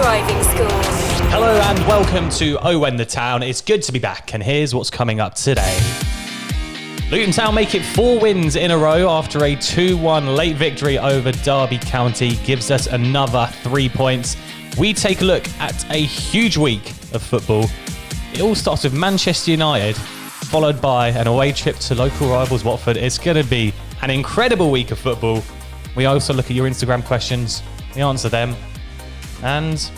Driving School. Hello and welcome to When the Town. It's good to be back, and here's what's coming up today. Luton Town make it 4 wins in a row after a 2-1 late victory over Derby County, gives us another 3 points. We take a look at a huge week of football. It all starts with Manchester United, followed by an away trip to local rivals Watford. It's going to be an incredible week of football. We also look at your Instagram questions, we answer them, and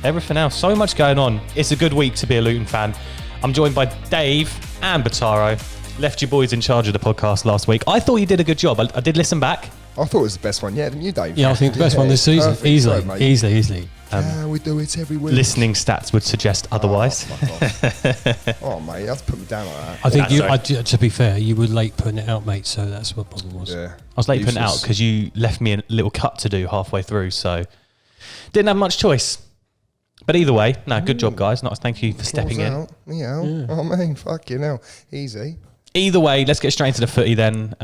everything else. So much going on. It's a good week to be a Luton fan. I'm joined by Dave and Bataro. Left you boys in charge of the podcast last week. I thought you did a good job. I did listen back. I thought it was the best one, didn't you, Dave? Yeah, I think the best one this season. Perfect. Easily, Sorry, easily. Yeah, we do it every week. Listening stats would suggest otherwise. Oh, mate, you have to put me down like that. I think to be fair, you were late putting it out, mate, so that's what the problem was. Yeah. I was late putting it out because you left me a little cut to do halfway through, so didn't have much choice. But either way, no, good job, guys. Thank you for stepping in. Yeah. Oh, man, fucking hell. Easy. Either way, let's get straight into the footy then.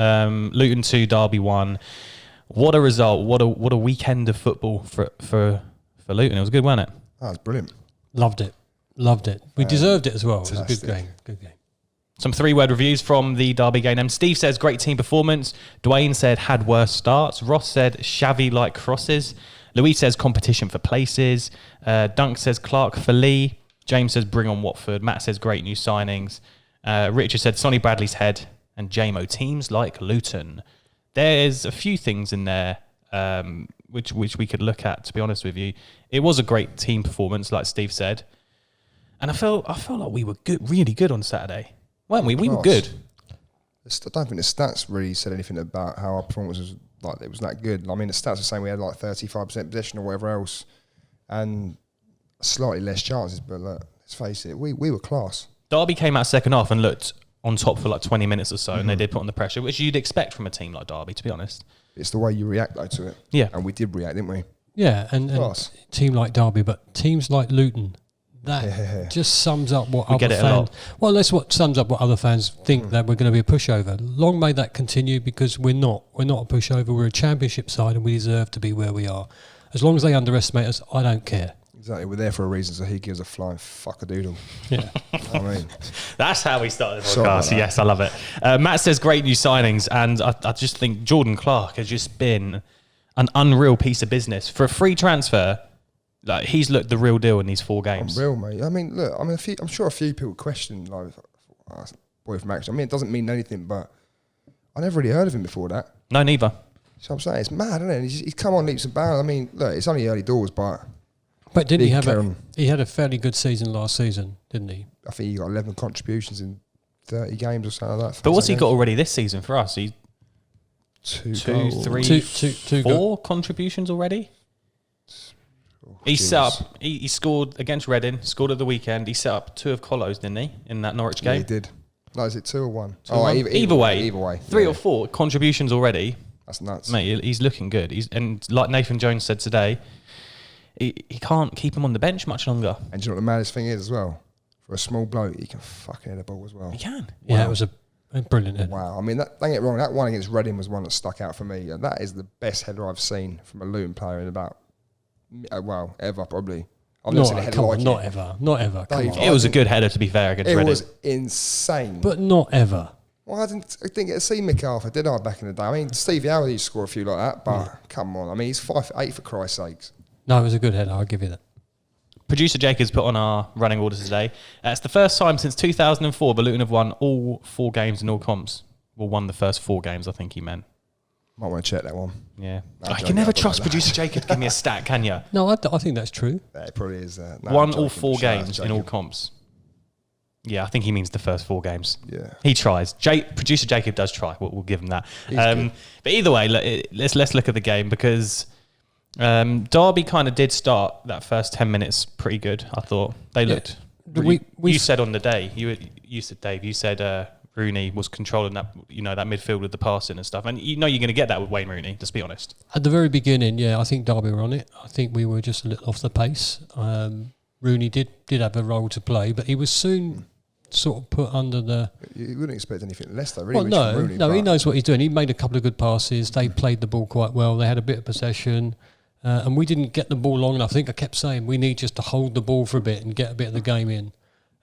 Luton 2, Derby 1. What a result. What a weekend of football for Luton. It was good, wasn't it? Oh, it was brilliant. Loved it. We deserved it as well. Fantastic. It was a good game. Some 3-word reviews from the Derby game. Steve says, great team performance. Dwayne said, had worse starts. Ross said, shabby like crosses. Louise says, competition for places. Dunk says, Clark for Lee. James says, bring on Watford. Matt says, great new signings. Richard said, Sonny Bradley's head. And JMO, teams like Luton. There's a few things in there which we could look at, to be honest with you. It was a great team performance, like Steve said. And I felt like we were good, really good on Saturday. Weren't we? We were good. I don't think the stats really said anything about how our performance was like. It was that good. I mean, the stats are saying we had like 35% possession or whatever else, and slightly less chances. But let's face it, we were class. Derby came out second half and looked on top for like 20 minutes or so, and they did put on the pressure, which you'd expect from a team like Derby, to be honest. It's the way you react though to it. Yeah, and we did react, didn't we? Yeah, and team like Derby, but teams like Luton. That just sums up what other fans. Well, that's what sums up what other fans think that we're going to be a pushover. Long may that continue, because we're not. We're not a pushover. We're a championship side, and we deserve to be where we are. As long as they underestimate us, I don't care. Exactly, we're there for a reason. So he gives a flying fuck-a-doodle. Yeah, I mean, that's how we started the podcast. Yes, I love it. Matt says great new signings, and I just think Jordan Clark has just been an unreal piece of business for a free transfer. Like, he's looked the real deal in these 4 games. Unreal, mate. I mean, look. I mean, I'm sure a few people question like, boy from action. I mean, it doesn't mean anything, but I never really heard of him before that. No, neither. So I'm saying it's mad, isn't it? He's come on leaps and bounds. I mean, look, it's only early doors, but didn't he have he had a fairly good season last season, didn't he? I think he got 11 contributions in 30 games or something like that. But what's he got already this season for us? He's 2, 4 contributions already. He set up. He scored against Reading. Scored at the weekend. He set up 2 of Colo's, didn't he, in that Norwich game? Yeah, he did. No, is it 2 or 1? Either way. 3 yeah. or 4 contributions already. That's nuts, mate. He's looking good. And like Nathan Jones said today, he can't keep him on the bench much longer. And do you know what the maddest thing is as well? For a small bloke, he can fucking hit a ball as well. He can. Yeah, wow. It was a brilliant head. Wow. I mean, don't get me wrong. That one against Reading was one that stuck out for me. And that is the best header I've seen from a Luton player in about. Ever probably. I've never seen a header like it. Not ever. Come on. It was a good header, to be fair, against Reading. It was insane. But not ever. Well, I didn't get to see MacArthur, did I, back in the day? I mean, Stevie Howard used to score a few like that, but come on. I mean, he's 5'8" for Christ's sakes. No, it was a good header, I'll give you that. Producer Jacobs put on our running orders today. It's the first time since 2004 but Luton have won all 4 games in all comps. Well, won the first 4 games, I think he meant. Might want to check that one. Yeah. I can never trust Producer Jacob to give me a stat, can you? No, I think that's true. Yeah, it probably is. Won all 4 games in all comps. Yeah, I think he means the first 4 games. Yeah. He tries. Producer Jacob does try. We'll give him that. But either way, let's look at the game, because Derby kind of did start that first 10 minutes pretty good, I thought. They looked... You said on the day, you said, Dave, you said... Rooney was controlling that, that midfield with the passing and stuff. And you're going to get that with Wayne Rooney, let's be honest. At the very beginning, yeah, I think Derby were on it. I think we were just a little off the pace. Rooney did have a role to play, but he was soon sort of put under the... You wouldn't expect anything less, though, really. Well, Rooney, he knows what he's doing. He made a couple of good passes. They played the ball quite well. They had a bit of possession. And we didn't get the ball long enough. I think I kept saying we need just to hold the ball for a bit and get a bit of the game in.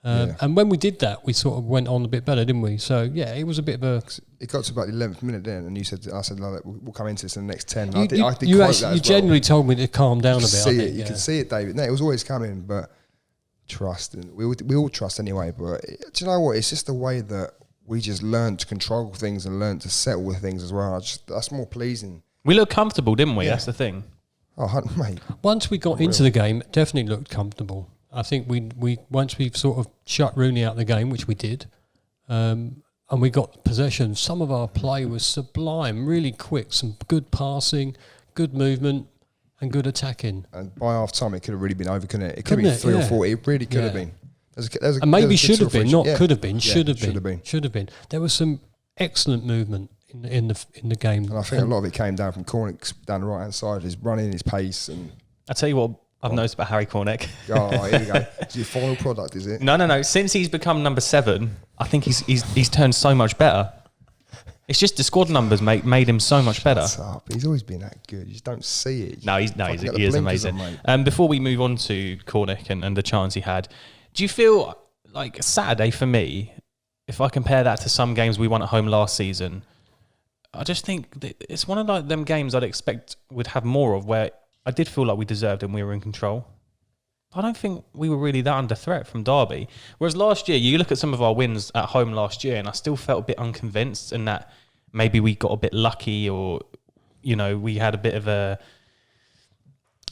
And when we did that, we sort of went on a bit better, didn't we? So, yeah, it was a bit of a... It got to about the 11th minute then, and I said, like, we'll come into this in the next 10. You genuinely told me to calm down a bit. You can see it, David. No, it was always coming, but trust. And we all trust anyway, but do you know what? It's just the way that we just learned to control things and learned to settle with things as well. That's more pleasing. We looked comfortable, didn't we? Yeah. That's the thing. Oh, mate. Once we got into the game, it definitely looked comfortable. I think we once we sort of shut Rooney out of the game, which we did, and we got possession. Some of our play was sublime, really quick, some good passing, good movement, and good attacking. And by half time, it could have really been over, couldn't it? It could have been 3 or 4. It really could have been. And maybe should have been, not could have been, should have been. There was some excellent movement in the game. And I think a lot of it came down from Cornick down the right hand side, his running, his pace, and I tell you what I've noticed about Harry Cornick. Oh, here you go. It's your final product, is it? No. Since he's become number 7, I think he's turned so much better. It's just the squad numbers made him so much better. Shut up. He's always been that good. You just don't see it. He is amazing. Before we move on to Cornick and the chance he had, do you feel like Saturday for me, if I compare that to some games we won at home last season, I just think that it's one of like them games I'd expect would have more of, where I did feel like we deserved and we were in control. I don't think we were really that under threat from Derby. Whereas last year, you look at some of our wins at home last year, and I still felt a bit unconvinced, and that maybe we got a bit lucky, or, you know, we had a bit of a,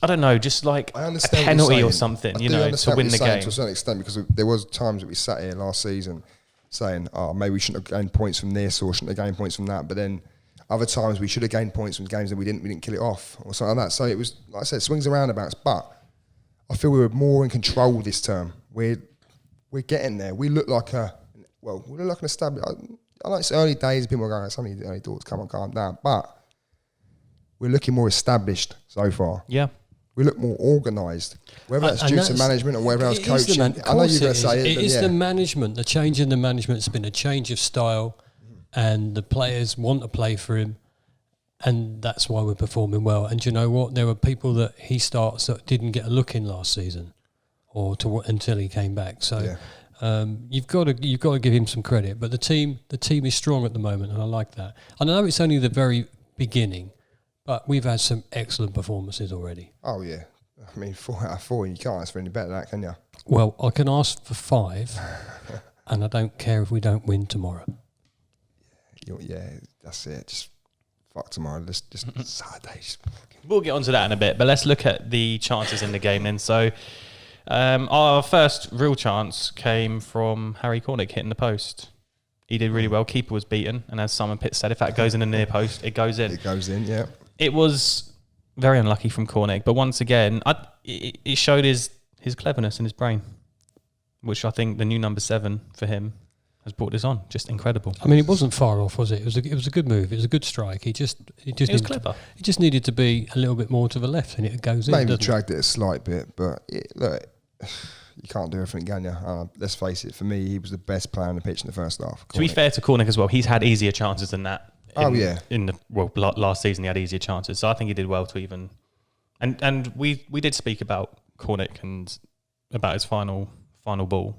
I don't know, just like a penalty or something, you know, to win the game. To a certain extent, because there was times that we sat here last season saying, oh, maybe we shouldn't have gained points from this or shouldn't have gained points from that. But then other times we should have gained points from games that we didn't kill it off or something like that. So it was, like I said, swings and roundabouts. But I feel we were more in control this term. We're getting there. We look like we look like an established. I know it's early days. People are going, some of the early doors, come on, calm down. But we're looking more established so far. Yeah. We look more organised. Whether that's due to management or whether that's coaching. I know you're going to say it. It is the management. The change in the management has been a change of style, and the players want to play for him, and that's why we're performing well. And do you know what? There were people that he starts that didn't get a look in last season, until he came back. So you've got to give him some credit. But the team is strong at the moment, and I like that. And I know it's only the very beginning, but we've had some excellent performances already. Oh, yeah. I mean, 4 out of 4, you can't ask for any better than that, can you? Well, I can ask for 5, and I don't care if we don't win tomorrow. Yeah, that's it. Just fuck tomorrow. Just Saturday. We'll get onto that in a bit, but let's look at the chances in the game then. So our first real chance came from Harry Cornick hitting the post. He did really well. Keeper was beaten, and as Simon Pitts said, if that goes in the near post, it goes in. It goes in, yeah. It was very unlucky from Cornick, but once again, it showed his cleverness and his brain, which I think the new number 7 for him has brought this on. Just incredible. I mean, it wasn't far off, was it? It was a good move. It was a good strike. He was clever. He just needed to be a little bit more to the left, and it goes in. Maybe dragged it a slight bit, but look, you can't do everything, can you? Let's face it. For me, he was the best player on the pitch in the first half. To be fair to Cornick as well, he's had easier chances than that. Last season he had easier chances, so I think he did well to even. And we did speak about Cornick and about his final ball.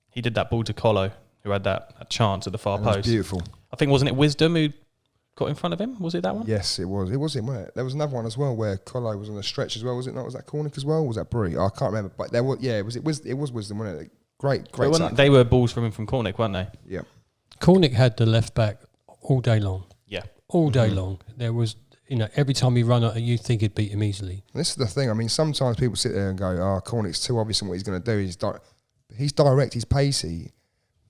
He did that ball to Colo, who had that chance at the far post. It was beautiful. I think, wasn't it Wisdom who got in front of him? Was it that one? Yes, it was. It was him, wasn't it? There was another one as well where Colo was on the stretch as well, was it not? Was that Cornick as well? Or was that Bree? I can't remember. But there was, it was Wisdom, wasn't it? Great tackle. They were balls from Cornick, weren't they? Yeah. Cornick had the left back all day long. Yeah. All day long. There was, every time he ran, you'd think he'd beat him easily. This is the thing. I mean, sometimes people sit there and go, Cornick's too obvious in what he's going to do. He's direct, he's pacey.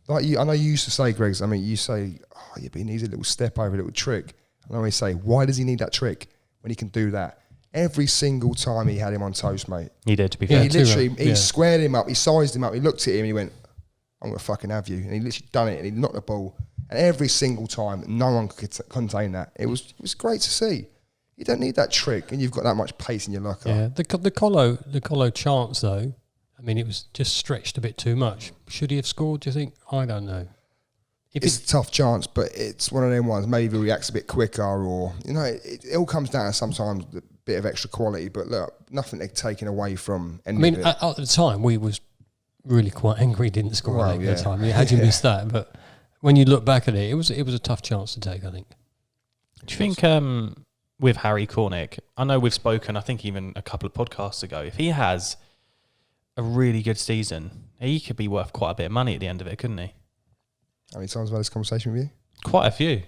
Like I know you used to say, Greg, you say, but he needs a little step over, a little trick. And I always say, why does he need that trick when he can do that? Every single time he had him on toast, mate. He did, to be fair. He squared him up, he sized him up, he looked at him and he went, I'm going to fucking have you. And he literally done it and he knocked the ball. And every single time, no one could contain that. It was great to see. You don't need that trick, and you've got that much pace in your locker. Yeah, the Colo chance though. I mean, it was just stretched a bit too much. Should he have scored? Do you think? I don't know. It's a tough chance, but it's one of them ones. Maybe he reacts a bit quicker, or it all comes down to sometimes bit of extra quality. But look, nothing they're taking away from any I mean, of it. at the time, we was really quite angry he didn't score at the time. Had you missed that? But when you look back at it, it was a tough chance to take, I think. Do you think with Harry Cornick, I know we've spoken, I think even a couple of podcasts ago, if he has a really good season, he could be worth quite a bit of money at the end of it, couldn't he? How many times have I had this conversation with you? Quite a few.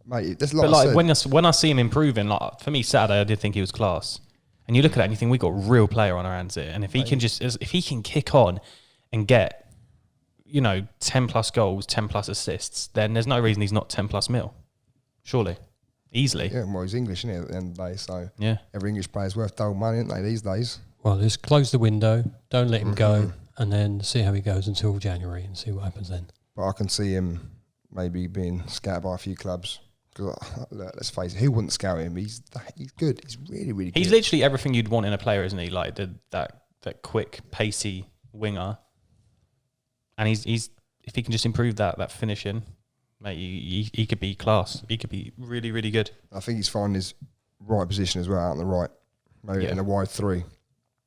Mate, there's a lot. But when I see him improving, like for me Saturday, I did think he was class. And you look at that and you think we've got a real player on our hands here. And if he can kick on and get, 10 plus goals, 10 plus assists, then there's no reason he's not 10 plus mil. Surely. Easily. Yeah, well, he's English, isn't he, at the end of the day? So yeah, every English player's worth double money, aren't they, these days? Well, just close the window, don't let him go, and then see how he goes until January and see what happens then. But I can see him maybe being scouted by a few clubs. Because let's face it, who wouldn't scout him? He's good. He's really, really good. He's literally everything you'd want in a player, isn't he? Like that quick, pacey winger. And he's if he can just improve that finishing, mate, he could be class. He could be really, really good. I think he's finding his right position as well, out on the right. Maybe in a wide three.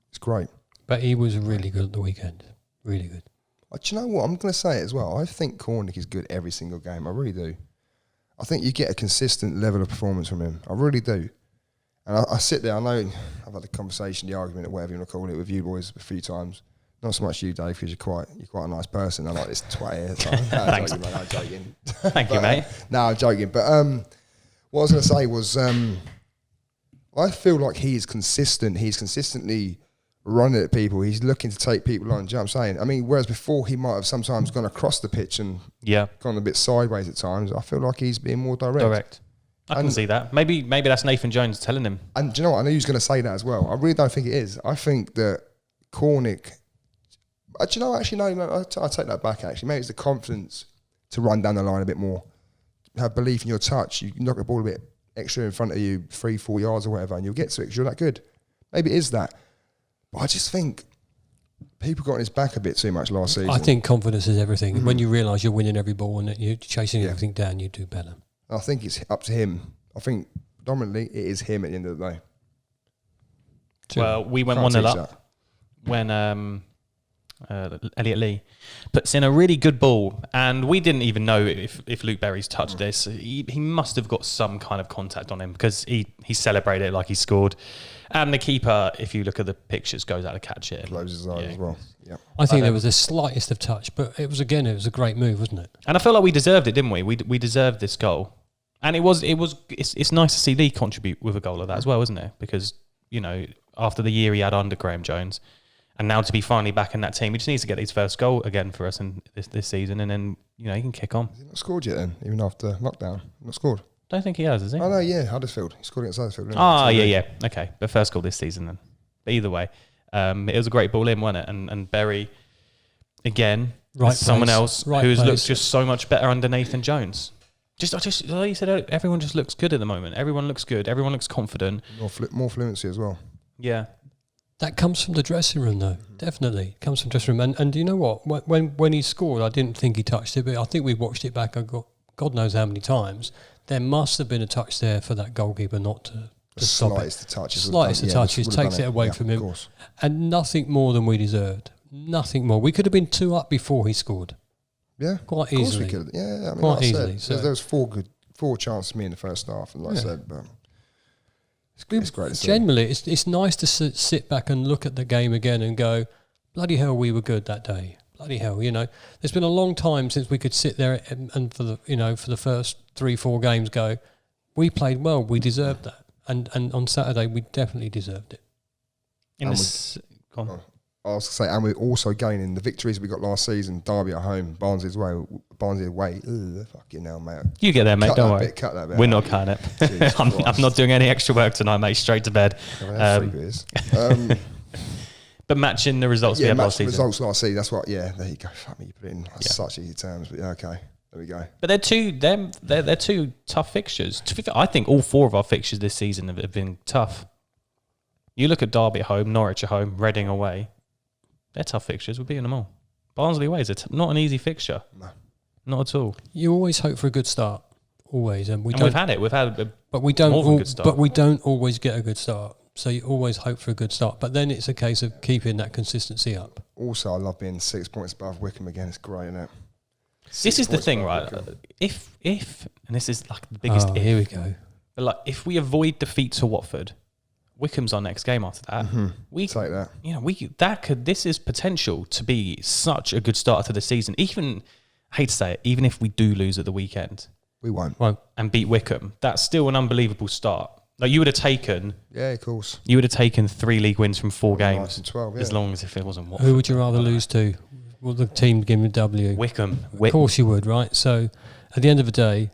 It's great. But he was really good at the weekend. Really good. Do you know what? I'm going to say it as well. I think Cornick is good every single game. I really do. I think you get a consistent level of performance from him. I really do. And I sit there, I know I've had the conversation, the argument, or whatever you want to call it, with you boys a few times. Not so much you, Dave, because you're quite a nice person. I like this twat here. So I'm joking, mate. I'm joking. Thank you, mate. No, I'm joking. But what I was going to say was I feel like he is consistent. He's consistently running at people. He's looking to take people on. Do you know what I'm saying? I mean, whereas before he might have sometimes gone across the pitch and gone a bit sideways at times, I feel like he's being more direct. I can see that. Maybe that's Nathan Jones telling him. And do you know what? I knew he was going to say that as well. I really don't think it is. I think that Cornick... do you know, actually, no, I take that back, actually. Maybe it's the confidence to run down the line a bit more. Have belief in your touch. You knock the ball a bit extra in front of you, 3-4 yards or whatever, and you'll get to it because you're that good. Maybe it is that. But I just think people got on his back a bit too much last season. I think confidence is everything. Mm-hmm. When you realise you're winning every ball and that you're chasing everything down, you do better. I think it's up to him. I think predominantly it is him at the end of the day. Well, we went 1-0 up when Elliot Lee puts in a really good ball, and we didn't even know if Luke Berry's touched this. He must have got some kind of contact on him because he celebrated it like he scored. And the keeper, if you look at the pictures, goes out to catch it. Closes his eyes as well. Yeah. I think there was the slightest of touch, but it was a great move, wasn't it? And I feel like we deserved it, didn't we? We deserved this goal. And it's nice to see Lee contribute with a goal like that as well, isn't it? Because, after the year he had under Graham Jones, and now to be finally back in that team, he just needs to get his first goal again for us in this season, and then, he can kick on. Has he not scored yet then, even after lockdown? Not scored? Don't think he has he? Oh, no, yeah, Huddersfield. He scored against Huddersfield. Yeah. Okay, but first goal this season then. But either way, it was a great ball in, wasn't it? And Berry, again, someone else who's looked just so much better under Nathan Jones. Just like you said, everyone just looks good at the moment. Everyone looks good. Everyone looks confident. More fluency as well. Yeah. That comes from the dressing room, though. Mm-hmm. Definitely comes from the dressing room. And you know what? When he scored, I didn't think he touched it, but I think we watched it back. I got God knows how many times. There must have been a touch there for that goalkeeper not to stop it. Slightest of touches takes it away from him, and nothing more than we deserved. Nothing more. We could have been 2 up before he scored. Yeah, quite easily. Yeah, I mean, quite like easily. So there was 4 chances for me in the first half, and like I said, but it's great to see. Generally, it's nice to sit back and look at the game again and go, bloody hell, we were good that day. Bloody hell, there's been a long time since we could sit there and for the first 3-4 games go, we played well, we deserved that, and on Saturday we definitely deserved it. I was going to say, and we're also gaining the victories we got last season. Derby at home, Barnsley away. Fucking hell, mate. You get there, mate. Don't worry. Cut that bit. We're not cutting it. Jeez, I'm not doing any extra work tonight, mate. Straight to bed. But matching the results we had last season. Results last season. That's what. Yeah, there you go. Fuck me, you put it in such easy terms. But okay, there we go. But they're two tough fixtures. I think all 4 of our fixtures this season have been tough. You look at Derby at home, Norwich at home, Reading away. They're tough fixtures. We're beating them all. Barnsley away is not an easy fixture. No. Not at all. You always hope for a good start. always, and we've had it. We've had, but we don't. More than good start. But we don't always get a good start. So you always hope for a good start, but then it's a case of keeping that consistency up. Also, I love being 6 points above Wycombe again. It's great, isn't it? This is the thing, right? If and this is like the biggest. Oh, here we go. But like, if we avoid defeat to Watford, Wycombe's our next game after that. We take that. You know, this is potential to be such a good start to the season. Even, I hate to say it, even if we do lose at the weekend, we won't. And beat Wycombe, that's still an unbelievable start. Like, you would have taken... Yeah, of course. You would have taken 3 league wins from 4 games. 12, as long as if it wasn't Watford. Who would you rather lose to? Well, the team give me a W. Wycombe. Of course you would, right? So, at the end of the day,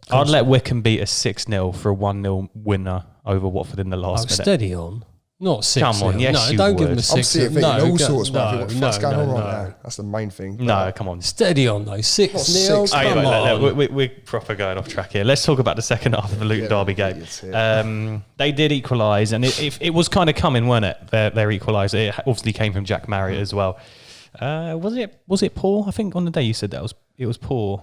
I'd let Wycombe beat a 6-0 for a 1-0 winner over Watford in the last minute. Steady on. Not 6-0. Come on, yes, you don't would. give them a 6-0. I'm seeing all sorts, man. What the fuck's going on no. right now? That's the main thing. No, come on. Steady on, though. 6-0. Come on. We're proper going off track here. Let's talk about the second half of the Luton Derby game. They did equalise, and it was kind of coming, wasn't it? Their equaliser. It obviously came from Jack Marriott as well. Was it poor? I think on the day you said that it was poor.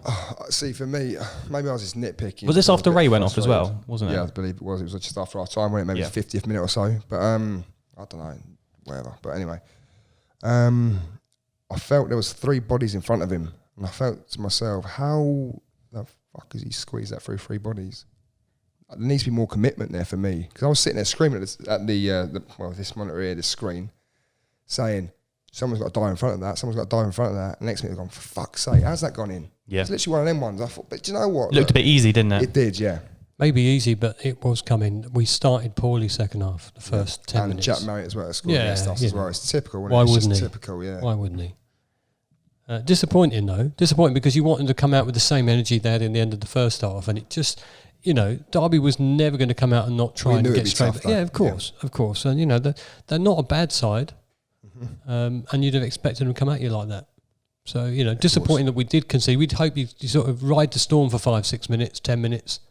See, for me, maybe I was just nitpicking. Was this after Ray went off as well, wasn't it? Yeah, I believe it was. It was just after our time, wasn't it? Maybe the 50th minute or so. But I don't know, whatever. But anyway, I felt there was 3 bodies in front of him, and I felt to myself, how the fuck has he squeezed that through 3 bodies? There needs to be more commitment there for me, because I was sitting there screaming at this monitor here, this screen, saying, someone's got to die in front of that. Someone's got to die in front of that. And next minute, they're going, for fuck's sake, how's that gone in? Yeah. It's literally one of them ones. I thought, but do you know what? Looked a bit easy, didn't it? It did, yeah. Maybe easy, but it was coming. We started poorly second half, the first 10 minutes. And Jack Marriott as well scored against us as well. It's typical, Why wouldn't he? Typical, yeah. Why wouldn't he? Disappointing, though. Disappointing because you want them to come out with the same energy they had in the end of the first half. And it just, Derby was never going to come out and not try and get straight. Yeah, of course. And, they're not a bad side. And you'd have expected them to come at you like that. So, disappointing that we did concede. We'd hope you sort of ride the storm for 5, 6 minutes, 10 minutes,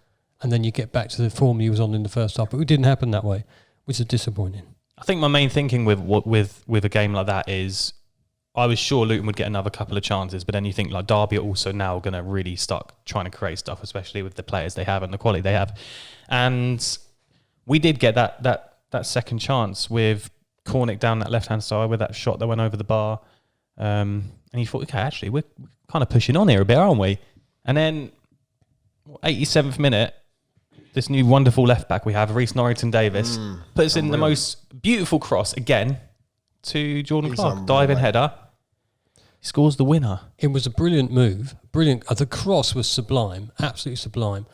and then you get back to the form you was on in the first half. But it didn't happen that way, which is disappointing. I think my main thinking with a game like that is I was sure Luton would get another couple of chances, but then you think like Derby are also now going to really start trying to create stuff, especially with the players they have and the quality they have. And we did get that second chance with Cornick down that left-hand side with that shot that went over the bar. And you thought, okay, actually, we're kind of pushing on here a bit, aren't we? And then, 87th minute, this new wonderful left-back we have, Reece Norrington-Davies, puts in the most beautiful cross, again, to Jordan Clark. Diving header. He scores the winner. It was a brilliant move. Brilliant. The cross was sublime, absolutely sublime.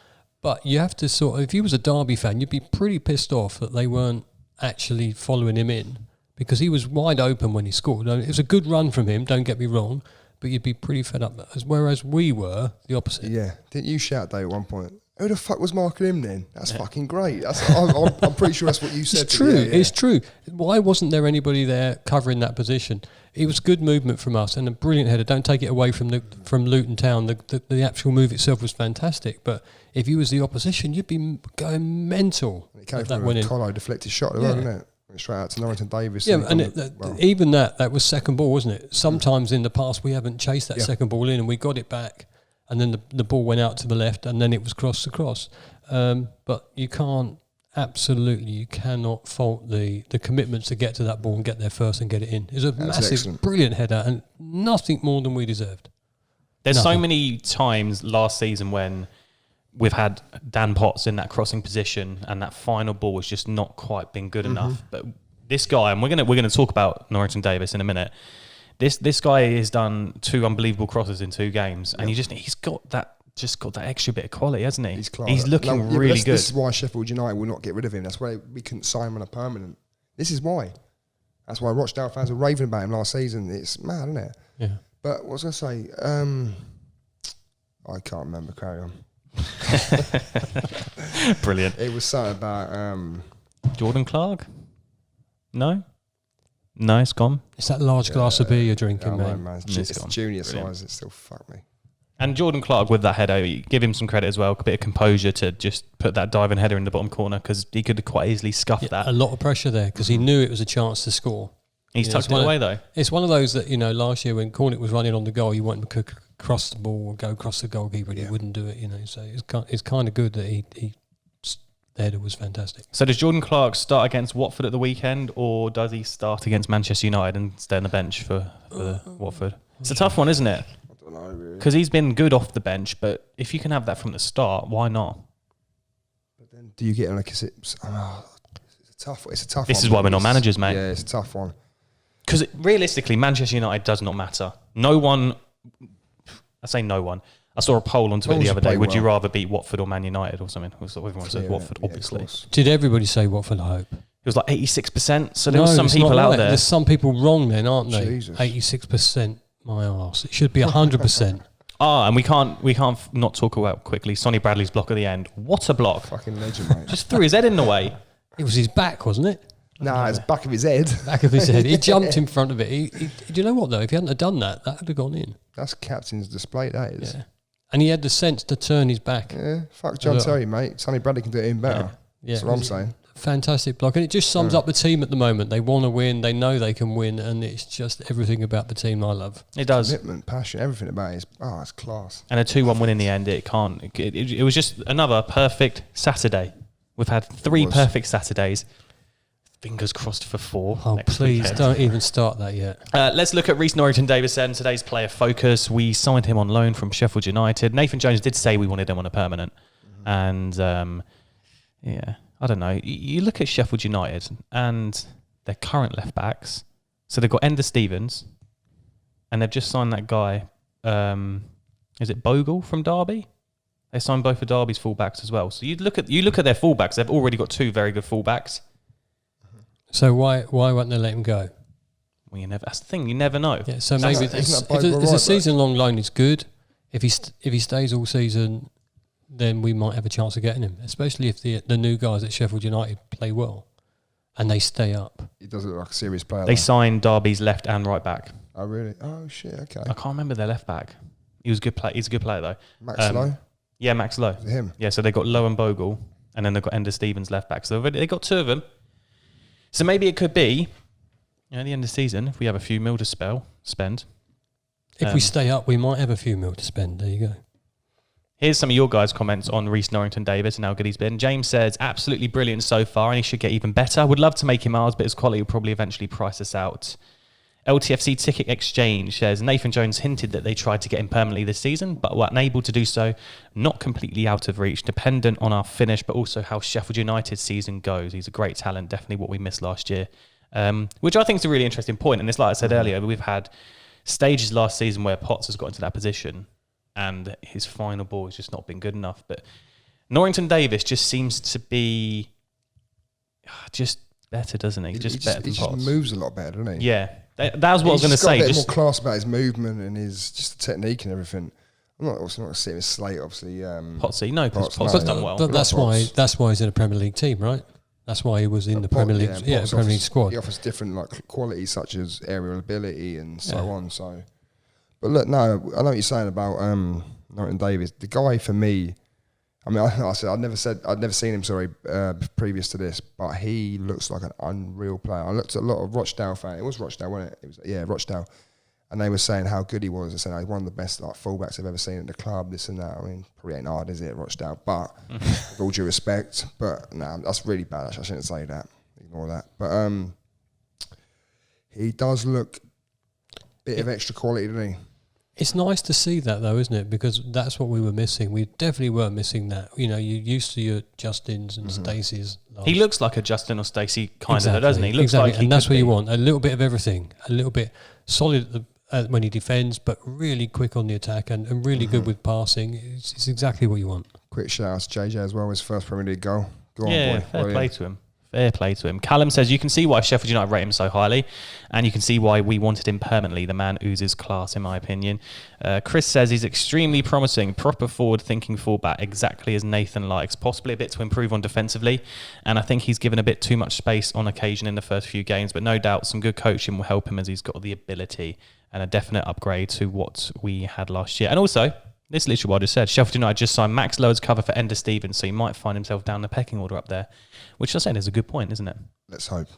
But you have to if you was a Derby fan, you'd be pretty pissed off that they weren't actually following him in, because he was wide open when he scored. It was a good run from him, don't get me wrong, but you'd be pretty fed up. Whereas we were the opposite. Yeah. Didn't you shout, Dave, at one point, who the fuck was marking him then? That's fucking great. I'm pretty sure that's what you said. It's true. It's true. Why wasn't there anybody there covering that position? It was good movement from us and a brilliant header. Don't take it away from Luton Town. The actual move itself was fantastic. But if you was the opposition, you'd be going mental. It came from a Colo deflected shot as well, didn't it? Went straight out to Norrington-Davies. Yeah, and even that was second ball, wasn't it? Sometimes in the past we haven't chased that second ball in and we got it back. And then the ball went out to the left, and then it was cross across. But you cannot fault the commitment to get to that ball and get there first and get it in. It was a massive, brilliant header, and nothing more than we deserved. There's so many times last season when we've had Dan Potts in that crossing position, and that final ball has just not quite been good enough. But this guy, and we're gonna talk about Norrington-Davies in a minute. This guy has done 2 unbelievable crosses in 2 games, and he's got that extra bit of quality, hasn't he? He's looking really good. This is why Sheffield United will not get rid of him. That's why we couldn't sign him on a permanent. This is why. That's why Rochdale fans were raving about him last season. It's mad, isn't it? Yeah. But what was I going to say? I can't remember. Carry on. Brilliant. It was something about Jordan Clark. No, it's gone. It's that large glass of beer you're drinking, man. It's junior size. It still fuck me. And Jordan Clark with that header, you give him some credit as well, a bit of composure to just put that diving header in the bottom corner, because he could have quite easily scuffed that. A lot of pressure there because he knew it was a chance to score. He's tucked it away, though. It's one of those that, last year when Cornick was running on the goal, you want him to cross the ball or go across the goalkeeper, and he wouldn't do it, So it's kind of good that he the header was fantastic. So does Jordan Clark start against Watford at the weekend, or does he start against Manchester United and stay on the bench for Watford? It's a tough one, isn't it? I don't know, really. Because he's been good off the bench, but if you can have that from the start, why not? But then do you get it's a tough one. This is why we're not managers, mate. Yeah, it's a tough one. Because realistically, Manchester United does not matter. No one, I say no one. I saw a poll on Twitter the other day. Would you rather beat Watford or Man United or something? Everyone said Watford, obviously. Did everybody say Watford, I hope? It was like 86%. So there were some people out there. There's some people wrong then, aren't they? Jesus. 86%, my arse. It should be 100%. And we can't not talk about quickly Sonny Bradley's block at the end. What a block. Fucking legend, mate. Just threw his head in the way. It was his back, wasn't it? Nah, it's back of his head. Back of his head. He jumped in front of it. Do you know what, though? If he hadn't have done that, that would have gone in. That's captain's display, that is. Yeah. And he had the sense to turn his back. Yeah, fuck John Terry, mate. Sonny Bradley can do it even better. Yeah. That's what I'm saying. Fantastic block. And it just sums up the team at the moment. They want to win. They know they can win. And it's just everything about the team I love. It does. Commitment, passion, everything about it. It's class. And a 2-1 win in the end, it was just another perfect Saturday. We've had 3 perfect Saturdays. Fingers crossed for 4. Oh, please weekend. Don't even start that yet. Let's look at Reece Norrington-Davies then, today's player focus. We signed him on loan from Sheffield United. Nathan Jones did say we wanted him on a permanent. And, I don't know. You look at Sheffield United and their current left-backs. So they've got Ender Stevens, and they've just signed that guy, is it Bogle from Derby? They signed both of Derby's fullbacks as well. So you look at their fullbacks. They've already got 2 very good fullbacks. So why won't they let him go? Well, that's the thing. You never know. Yeah. So maybe if a season-long loan is good, if he stays all season, then we might have a chance of getting him. Especially if the new guys at Sheffield United play well, and they stay up. He does look like a serious player. They signed Derby's left and right back. Oh really? Oh shit. Okay. I can't remember their left back. He's a good player though. Max Lowe. Yeah, Max Lowe. Is it him? Yeah. So they got Lowe and Bogle, and then they've got Ender Stevens left back. So they got 2 of them. So maybe it could be, at the end of the season, if we have a few mil to spend. If we stay up, we might have a few mil to spend. There you go. Here's some of your guys' comments on Reece Norrington-Davies and how good he's been. James says, absolutely brilliant so far, and he should get even better. Would love to make him ours, but his quality will probably eventually price us out. LTFC Ticket Exchange says, Nathan Jones hinted that they tried to get him permanently this season, but were unable to do so. Not completely out of reach, dependent on our finish, but also how Sheffield United's season goes. He's a great talent, definitely what we missed last year. Which I think is a really interesting point. And it's like I said earlier, we've had stages last season where Potts has got into that position and his final ball has just not been good enough. But Norrington-Davies just seems to be just better, doesn't he? He just moves a lot better, doesn't he? Yeah. That was what I was going to say. He's got a bit more class about his movement and his just the technique and everything. I'm not going to sit him as slate, obviously. Potsy, no, because Potts has done well. But that's why he's in a Premier League team, right? That's why he was in the Premier League, Premier League squad. He offers different qualities such as aerial ability and so on. So, but look, no, I know what you're saying about Norrington-Davies. The guy for me, I mean, I'd never seen him. Previous to this, but he looks like an unreal player. I looked at a lot of Rochdale fans. It was Rochdale, wasn't it? It was Rochdale, and they were saying how good he was. They said he's one of the best fullbacks I've ever seen in the club. This and that. I mean, probably ain't hard, is it, Rochdale? But with all due respect, but no, that's really bad. Actually, I shouldn't say that. Ignore that. But he does look a bit of extra quality, doesn't he? It's nice to see that, though, isn't it? Because that's what we were missing. We definitely were missing that. You know, you're used to your Justins and Stacey's. He looks like a Justin or Stacey kind of, doesn't he? He looks like and that's what you want. A little bit of everything. A little bit solid when he defends, but really quick on the attack and really good with passing. It's exactly what you want. Quick shout out to JJ as well, his first Premier League goal. Go on, boy. Fair play to him. Fair play to him. Callum says, you can see why Sheffield United rate him so highly, and you can see why we wanted him permanently. The man oozes class, in my opinion. Chris says he's extremely promising, proper forward-thinking fullback, exactly as Nathan likes, possibly a bit to improve on defensively, and I think he's given a bit too much space on occasion in the first few games, but no doubt some good coaching will help him as he's got the ability, and a definite upgrade to what we had last year. And also, this is literally what I just said. Sheffield United just signed Max Lowe's cover for Ender Stevens, so he might find himself down the pecking order up there, which I'm saying is a good point, isn't it? Let's hope.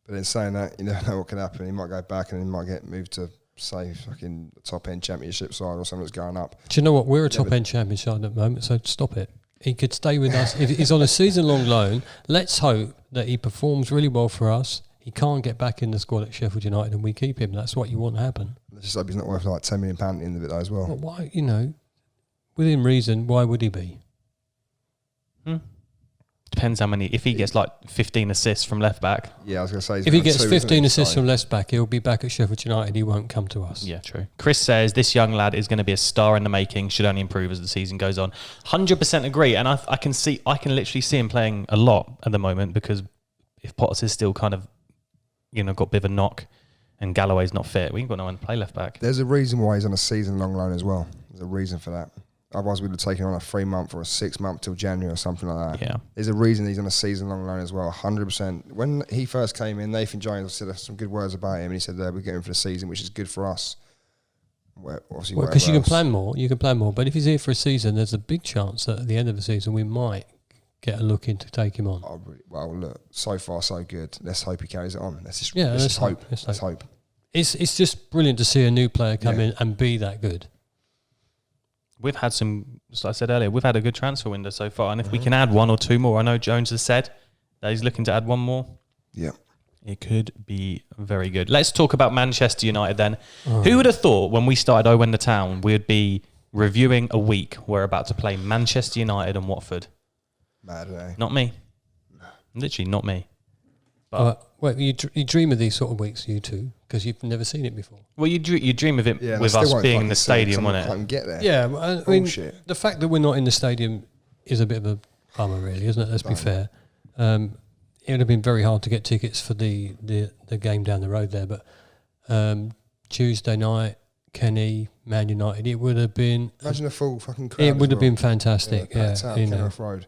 But in saying that, you never know what can happen. He might go back and he might get moved to, say, fucking top end championship side or something that's going up. Do you know what? We're a top end championship side at the moment, so stop it. He could stay with us. If he's on a season-long loan, let's hope that he performs really well for us. He can't get back in the squad at Sheffield United and we keep him. That's what you want to happen. Let's just hope he's not worth like £10 million at the end of it though as well. But why, within reason, why would he be? Depends how many. If he gets like 15 assists from left back. Yeah, I was going to say. If he gets 15 assists from left back, he'll be back at Sheffield United. He won't come to us. Yeah, true. Chris says this young lad is going to be a star in the making. Should only improve as the season goes on. 100% agree, and I can literally see him playing a lot at the moment because if Potts is still kind of, got a bit of a knock, and Galloway's not fit, we ain't got no one to play left back. There's a reason why he's on a season-long loan as well. There's a reason for that. Otherwise, we'd have taken on a 3-month or a 6-month till January or something like that. Yeah. There's a reason he's on a season-long loan as well, 100%. When he first came in, Nathan Jones said some good words about him, and he said we're getting him for the season, which is good for us. Obviously, because you can plan more. But if he's here for a season, there's a big chance that at the end of the season we might get a look in to take him on. Well, look, so far so good. Let's hope he carries it on. Let's hope. Let's hope. It's just brilliant to see a new player come in and be that good. We've had some, as I said earlier, we've had a good transfer window so far. And if we can add 1 or 2 more, I know Jones has said that he's looking to add 1 more. Yeah. It could be very good. Let's talk about Manchester United then. Who would have thought when we started Owen the Town, we would be reviewing a week we're about to play Manchester United and Watford? Mad, eh? Not me. Literally not me. But you dream of these sort of weeks, you two, because you've never seen it before. Well, you dream of it with us being in the stadium, wasn't it? I can get there. Yeah, I mean, the fact that we're not in the stadium is a bit of a bummer, really, isn't it? Let's be fair. It would have been very hard to get tickets for the game down the road there, but Tuesday night, Kenny, Man United, it would have been... Imagine a full fucking crowd. It would have been fantastic, Kenilworth Road.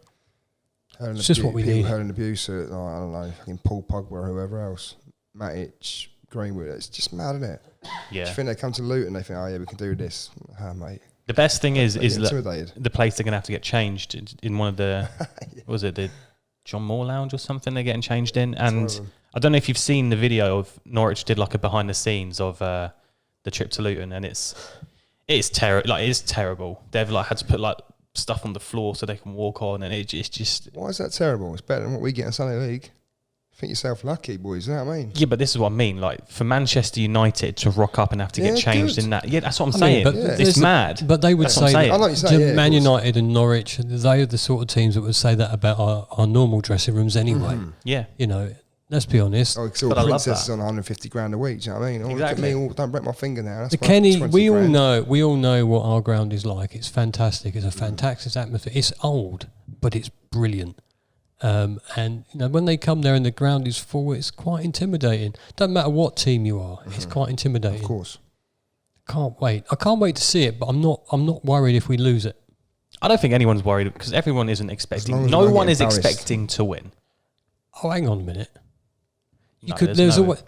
It's just what we need. Hurling abuse at, I don't know, fucking Paul Pogba or whoever else. Matic, Greenwood. It's just mad, isn't it? Yeah. Do you think they come to Luton and they think, we can do this? Mate. The best thing is the place they're going to have to get changed in one of the, what was it, the John Moore Lounge or something they're getting changed in. And I don't know if you've seen the video of Norwich did like a behind the scenes of the trip to Luton, and it's terrible. Like, it's terrible. They've like had to put like stuff on the floor so they can walk on, and it's just... Why is that terrible? It's better than what we get in Sunday League. Think yourself lucky, boys. You know what I mean? Yeah, but this is what I mean. Like, for Manchester United to rock up and have to get changed in that... Yeah, that's what I'm saying. But it's mad. But they would say... I know you say, Man United and Norwich, they are the sort of teams that would say that about our normal dressing rooms anyway. Yeah. Let's be honest. It's all princesses on 150 grand a week. Do you know what I mean? Exactly. Look at me, don't break my finger now. That's Kenny, we all know what our ground is like. It's fantastic. It's a fantastic atmosphere. It's old, but it's brilliant. And when they come there and the ground is full, it's quite intimidating. Doesn't matter what team you are. It's quite intimidating. Of course. Can't wait. I can't wait to see it, but I'm not worried if we lose it. I don't think anyone's worried because everyone isn't expecting. No one is expecting to win. Oh, hang on a minute.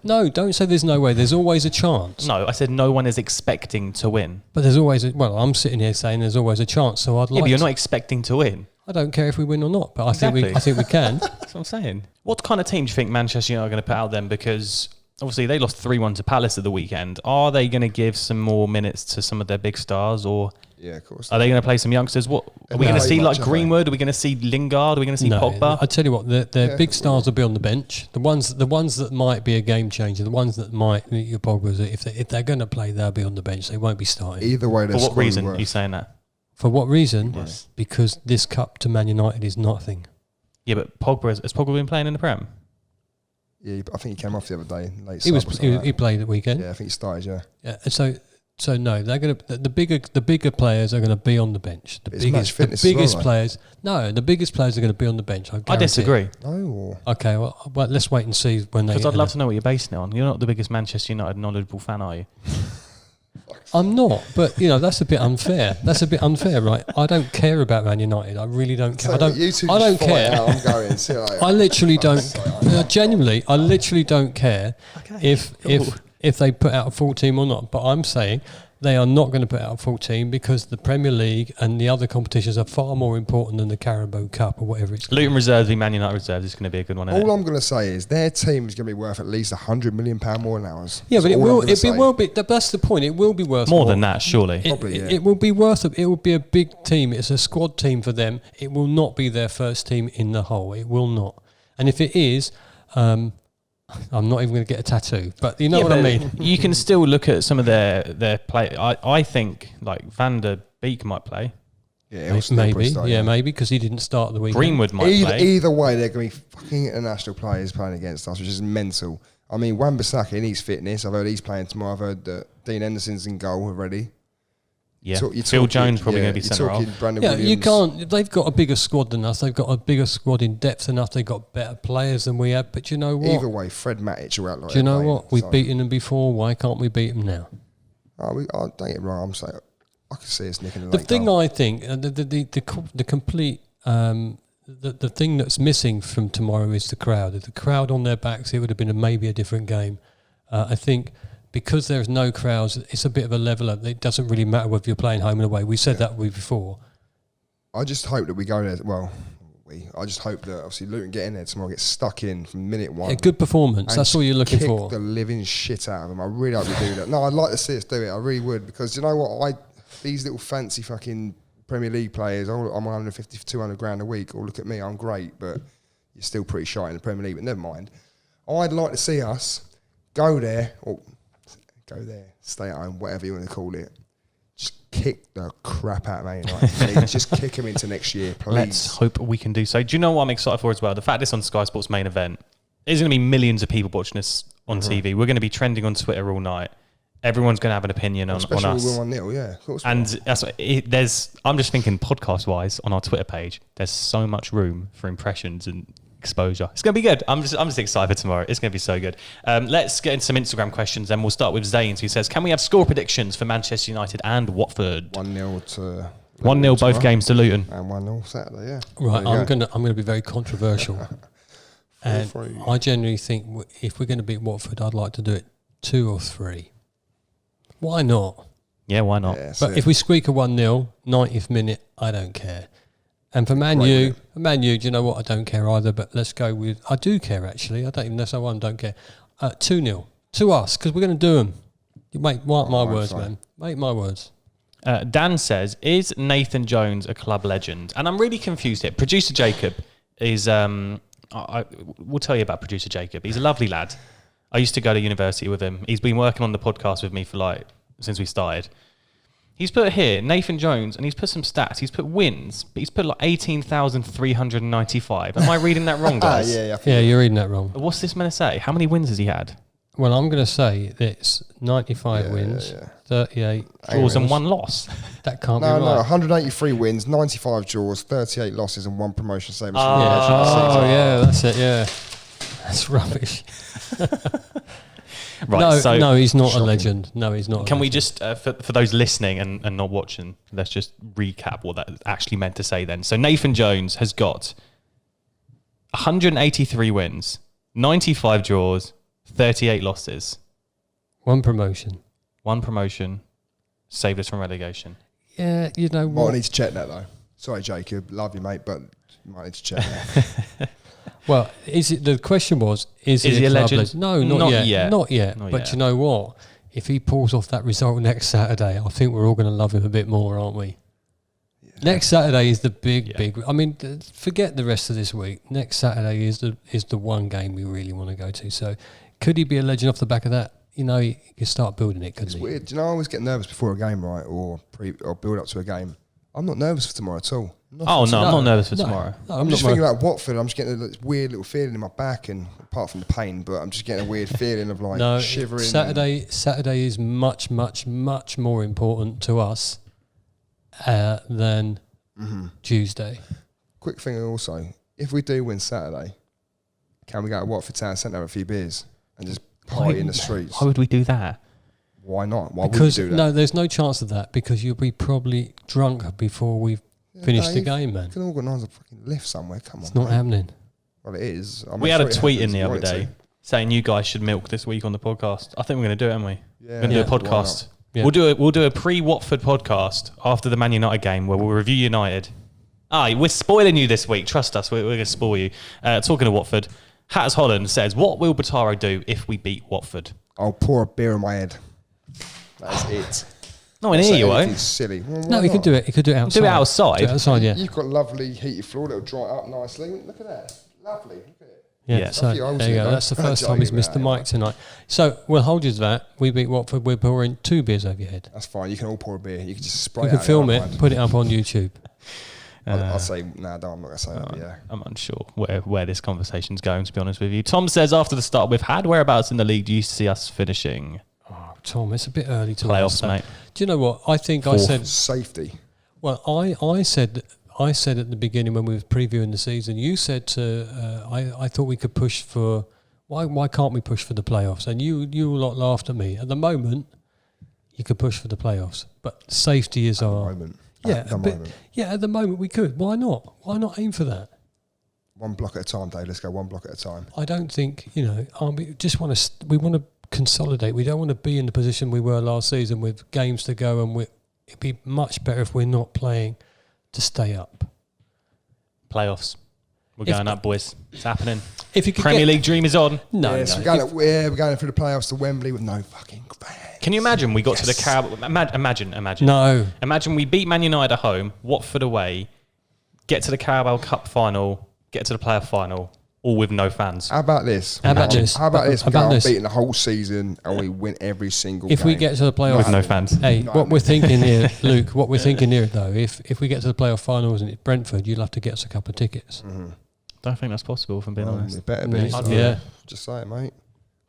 No, don't say there's no way. There's always a chance. No, I said no one is expecting to win. But there's always I'm sitting here saying there's always a chance. So I'd like. But you're not expecting to win. I don't care if we win or not, but I think we can. That's what I'm saying. What kind of team do you think Manchester United are going to put out then? Because obviously they lost 3-1 to Palace at the weekend. Are they going to give some more minutes to some of their big stars, or? Yeah, of course. Are they going to play some youngsters? What are we going to see? Like Greenwood? Are we going to see Lingard? Are we going to see Pogba? I tell you what, the big stars will be on the bench. The ones that might be a game changer, the ones that might your Pogba's, if they're going to play, they'll be on the bench. They won't be starting. Either way, for what reason are you saying that? For what reason? Yes. Because this cup to Man United is nothing. Yeah, but has Pogba been playing in the Prem? Yeah, I think he came off the other day. He played at weekend. Yeah, I think he started. Yeah. So no, they're going to the bigger players are going to be on the bench. The biggest players. No, the biggest players are going to be on the bench. I disagree. No. Okay, well, let's wait and see when they. Because I'd love to know what you're basing it on. You're not the biggest Manchester United knowledgeable fan, are you? I'm not, but that's a bit unfair. That's a bit unfair, right? I don't care about Man United. I really don't care. I don't care. I'm going. See you later. I literally don't. Genuinely, I literally don't care if they put out a full team or not. But I'm saying they are not going to put out a full team because the Premier League and the other competitions are far more important than the Carabao Cup or whatever it's called. Luton reserves, Man United reserves is going to be a good one. All I'm going to say is their team is going to be worth at least £100 million more than ours. Yeah, but it will be. That's the point. It will be worth more than that, surely. It will be worth. It will be a big team. It's a squad team for them. It will not be their first team in the whole. It will not. And if it is, I'm not even going to get a tattoo. But you know what I mean. You can still look at some of their play. I think like Van der Beek might play. Yeah, maybe because he didn't start the weekend. Greenwood might play. Either way, they're going to be fucking international players playing against us, which is mental. I mean, Wan-Bissaka needs fitness. I've heard he's playing tomorrow. I've heard that Dean Henderson's in goal already. Yeah, Phil Jones probably going to be centre half. Yeah, you can't. They've got a bigger squad than us. They've got a bigger squad in depth than us. They've got better players than we have. But you know what? Either way, Fred Matic will outline. Do you know what? We've beaten them before. Why can't we beat them now? Don't get it wrong. I'm saying I can see us nicking the thing goal. I think the complete the thing that's missing from tomorrow is the crowd. If the crowd on their backs, it would have been maybe a different game. I think. Because there's no crowds, it's a bit of a leveler. It doesn't really matter whether you're playing home and away. We said that before. I just hope that we go there. Well, I just hope that obviously Luton get in there tomorrow, get stuck in from minute one. A good performance. That's all you're looking for. Kick the living shit out of them. I really hope we do that. No, I'd like to see us do it. I really would, because you know what? These little fancy fucking Premier League players. I'm 150 to 200 grand a week. Or look at me, I'm great, but you're still pretty shy in the Premier League. But never mind. I'd like to see us go there or. Go there, stay at home, whatever you want to call it. Just kick the crap out of Man United. Just kick them into next year, please. Let's hope we can do so. Do you know what I'm excited for as well? The fact it's on Sky Sports main event. There's going to be millions of people watching us on TV. We're going to be trending on Twitter all night. Everyone's going to have an opinion on us. Especially 1-0, yeah. Of course. And I'm just thinking podcast-wise on our Twitter page, there's so much room for impressions and exposure. It's going to be good. I'm just excited for tomorrow. It's going to be so good. Let's get into some Instagram questions. Then we'll start with Zanes, who says, "Can we have score predictions for Manchester United and Watford?" 1-0 to 1-0 both games to Luton, and 1-0 Saturday. Yeah. Right. I'm gonna be very controversial. And I generally think if we're going to beat Watford, I'd like to do it 2 or 3. Why not? Yeah, why not? Yeah, but if we squeak a 1-0, 90th minute, I don't care. And for Man U, do you know what? I don't care either, but let's go with... I do care, actually. I don't even know someone don't care. 2-0 to us, because we're going to do them. Mark my words, man. Make my words. Dan says, "Is Nathan Jones a club legend?" And I'm really confused here. Producer Jacob is... we'll tell you about Producer Jacob. He's a lovely lad. I used to go to university with him. He's been working on the podcast with me for since we started. He's put here, Nathan Jones, and he's put some stats. He's put wins, but he's put 18,395. Am I reading that wrong, guys? Yeah, you're reading that wrong. What's this man to say? How many wins has he had? Well, I'm going to say it's 95 wins, 38 draws and 1 loss. That can't be right. No, 183 wins, 95 draws, 38 losses and 1 promotion save. That's it, yeah. That's rubbish. Right, no, he's not a legend. No, he's not. Can we just, for those listening and not watching, let's just recap what that actually meant to say then. So Nathan Jones has got 183 wins, 95 draws, 38 losses. 1 promotion. 1 promotion. Saved us from relegation. Yeah, you know what? I need to check that, though. Sorry, Jacob. Love you, mate, but you might need to check that. Well, the question was, is he a legend? No, not yet. Not yet. But you know what? If he pulls off that result next Saturday, I think we're all going to love him a bit more, aren't we? Yeah. Next Saturday is the big. I mean, forget the rest of this week. Next Saturday is the one game we really want to go to. So, could he be a legend off the back of that? You know, he can start building it. It's weird. Do you know, I always get nervous before a game, right, or build up to a game. I'm not nervous for tomorrow at all. I'm not nervous for tomorrow. No, I'm just thinking about Watford. I'm just getting this weird little feeling in my back, and apart from the pain, but I'm just getting a weird feeling of shivering. Saturday is much, much, much more important to us than Tuesday. Quick thing also, if we do win Saturday, can we go to Watford Town Centre, have a few beers, and just party in the streets? Why would we do that? Why not? Why would we do that? No, there's no chance of that, because you'll be probably drunk before we've finished the game, man. You can organise a fucking lift somewhere. Come on. It's not happening. Well, it is. We had a tweet in the other day saying you guys should milk this week on the podcast. I think we're going to do it, haven't we? Yeah. We're going to do a podcast Yeah. We'll do a pre-Watford podcast after the Man United game where we'll review United. We're spoiling you this week. Trust us, we're going to spoil you. Talking to Watford, Hatters Holland says, what will Bataro do if we beat Watford? I'll pour a beer on my head. That's it. No, in here you won't. It's silly. Well, No, he could do it. He could do it outside. Do it outside? Do it outside, yeah. You've got lovely heated floor that'll dry up nicely. Look at that. Lovely. Look at it. Yeah. So there you go. That's the first time he's missed the mic tonight. So we'll hold you to that. We beat Watford. We're pouring 2 beers over your head. That's fine. You can all pour a beer. You can just spray You it can out film your it, mind. put it up on YouTube. I'll say, no, I'm not going to say that, yeah. I'm unsure where this conversation's going, to be honest with you. Tom says, after the start we've had, whereabouts in the league do you see us finishing? Oh, Tom, it's a bit early to Playoffs, mate. Do you know what? I think Fourth. I said... Safety. Well, I said at the beginning when we were previewing the season, you said I thought we could push for... Why can't we push for the playoffs? And you lot laughed at me. At the moment, you could push for the playoffs. But safety is our... Moment. Yeah, At the moment. Yeah, at the moment we could. Why not? Why not aim for that? One block at a time, Dave. Let's go one block at a time. I don't think, we want to consolidate. We don't want to be in the position we were last season with games to go, and it'd be much better if we're not playing to stay up. Playoffs. We're going up, boys. It's happening. If you could Premier League dream is on. No. We're going through the playoffs to Wembley with no fucking fans. Can you imagine we got to the Carabao? Imagine. No. Imagine we beat Man United at home, Watford away, get to the Carabao Cup final, get to the playoff final, all with no fans. How about this? How about this? We go unbeaten the whole season and we win every single If game. we get to the playoff... With no fans. Hey, what we're thinking here, Luke, though, if we get to the playoff finals and it's Brentford, you'll have to get us a couple of tickets. Mm-hmm. Don't think that's possible, if I'm being honest. It better be. Yeah. Just say it, mate.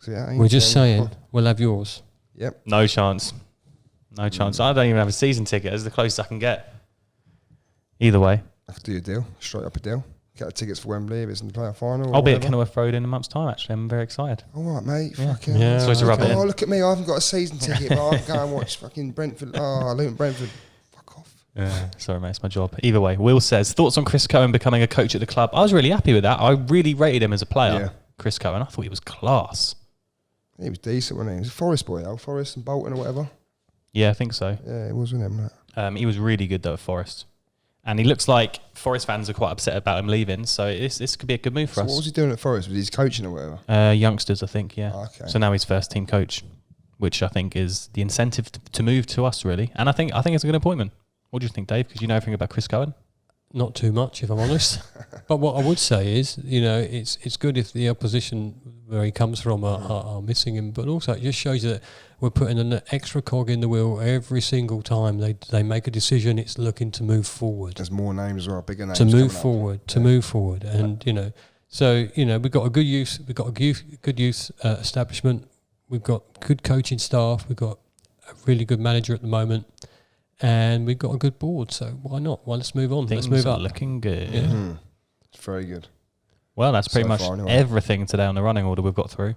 We're just saying, we'll have yours. Yep. No chance. I don't even have a season ticket. It's the closest I can get. Either way. I could do a deal. Straight up a deal. Get the tickets for Wembley if it's in the playoff final. I'll be at Kenilworth Road in a month's time, actually. I'm very excited. All right, mate. Yeah. Fucking Supposed to rub it in. Oh, look at me. I haven't got a season ticket, but I'll go and watch fucking Brentford. Oh, Luton Brentford. Fuck off. Yeah, sorry, mate. It's my job. Either way, Will says, thoughts on Chris Cohen becoming a coach at the club? I was really happy with that. I really rated him as a player, Yeah. Chris Cohen. I thought he was class. He was decent, wasn't he? He was a Forest boy, though. Forest and Bolton or whatever. Yeah, I think so. Yeah, it was, wasn't it? He was really good, though, at Forest. And he looks like Forest fans are quite upset about him leaving, so this could be a good move for us. What was he doing at Forest? Was he coaching or whatever? Youngsters, I think, yeah. Okay. So now he's first team coach, which I think is the incentive to move to us, really. And I think it's a good appointment. What do you think, Dave? Because you know everything about Chris Cohen. Not too much, if I'm honest. But what I would say is, it's good if the opposition where he comes from are missing him, but also it just shows that we're putting an extra cog in the wheel every single time they make a decision. It's looking to move forward. There's more names as well, bigger names. To move forward, and we've got a good youth, establishment. We've got good coaching staff. We've got a really good manager at the moment. And we've got a good board, so why not? Well, let's move on. Things let's move are up. Looking good. Yeah. Mm-hmm. It's very good. Well, that's pretty much everything today on the running order we've got through.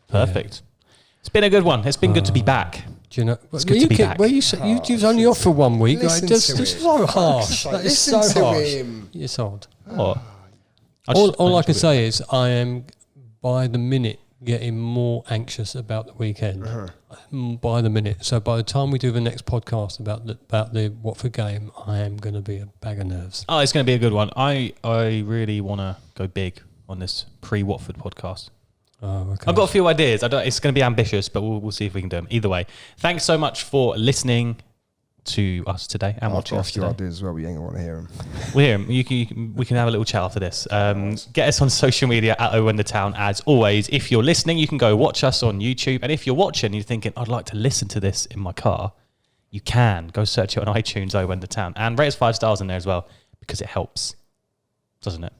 Perfect. Yeah. It's been a good one. It's been good to be back. Do you know? It's good to be back. Well, you was only off for 1 week. This is so harsh. That is so harsh. It's odd. What? All I can say is I am, by the minute, getting more anxious about the weekend. By the minute. So by the time we do the next podcast about the Watford game, I am going to be a bag of nerves. Oh, it's going to be a good one. I really want to go big on this pre-Watford podcast. Oh, okay. I've got a few ideas. It's going to be ambitious, but we'll see if we can do them. Either way, thanks so much for listening to us today and watching us today. Ideas as well, we ain't going to want to hear them. We'll hear them. We can have a little chat after this. Get us on social media at OwenTheTown. As always, if you're listening, you can go watch us on YouTube. And if you're watching, you're thinking, I'd like to listen to this in my car, you can go search it on iTunes, OwenTheTown, and rate us 5 stars in there as well, because it helps, doesn't it?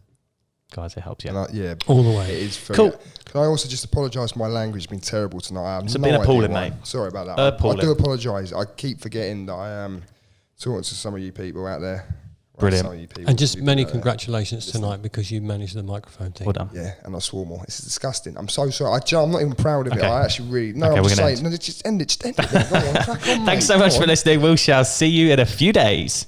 Guys, it helps, yeah. Yeah. All the way. It is very cool. Good. Can I also just apologise? My language has been terrible tonight. It's been appalling, mate. Sorry about that. Appalling. I do apologise. I keep forgetting that I am talking to some of you people out there. Brilliant. Some of you people, and just many congratulations tonight because you managed the microphone thing. Well done. Yeah, and I swore more. This is disgusting. I'm so sorry. I'm not even proud of it. I actually really... No, okay, I'm we're just gonna saying... No, just end it. Go on, crack on, Thanks so much for listening. We shall see you in a few days.